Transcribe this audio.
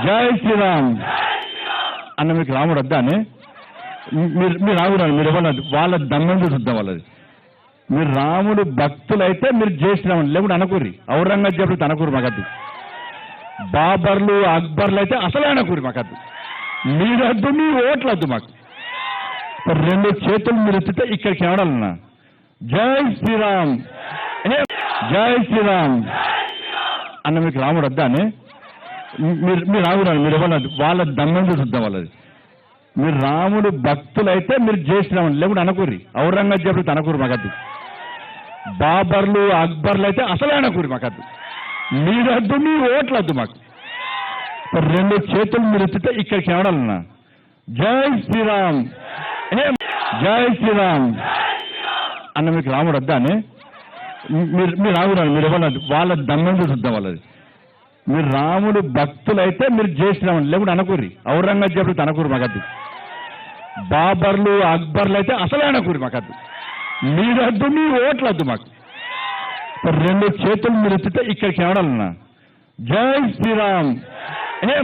జై శ్రీరామ్ అన్న మీకు రాముడు వద్దా అని మీరు రాముడు మీరు ఇవ్వాలి వాళ్ళ దమ్మం చూద్దాం వాళ్ళది. మీరు రాముడు భక్తులైతే మీరు జై శ్రీరామ్ లేకుంటే అనకూరి. ఔరంగజేబులు అనకూరు మాకద్దు. బాబర్లు అక్బర్లు అయితే అసలే అనకూరి మాకద్దు. మీరద్దు మీ ఓట్లద్దు మాకు. రెండు చేతులు మీరు ఎత్తితే ఇక్కడికి ఎవడాలన్నా జై శ్రీరామ్ జై శ్రీరామ్ అన్న మీకు రాముడు వద్దా అని మీరు రాముడు మీరు ఇవ్వాలి వాళ్ళ దమ్మం చూద్దాం వాళ్ళది. మీరు రాముడు భక్తులైతే మీరు జై శ్రీరామ్ లేకుంటే అనకూరి. ఔరంగజేబులు అనకూరు మాకద్దు. బాబర్లు అక్బర్లు అయితే అసలే అనకూరి మాకద్దు. మీరద్దు మీ ఓట్లద్దు మాకు. రెండు చేతులు మీరు ఎత్తితే ఇక్కడికి ఎవడాలన్నా జై శ్రీరామ్ జై శ్రీరామ్ అన్న మీకు రాముడు వద్దా అని మీరు రాముడు మీరు ఇవ్వాలి వాళ్ళ దమ్మం చూద్దాం వాళ్ళది. మీరు రాముడు భక్తులైతే మీరు జై శ్రీరామ్ లేకుంటే అనకూరి. ఔరంగజేబులు అనకూరు మాకద్దు. బాబర్లు అక్బర్లు అయితే అసలే అనకూరి మాకద్దు. మీరద్దు మీ ఓట్లద్దు మాకు. రెండు చేతులు మీరు ఎత్తితే ఇక్కడికి ఎవడాలన్నా జై శ్రీరామ్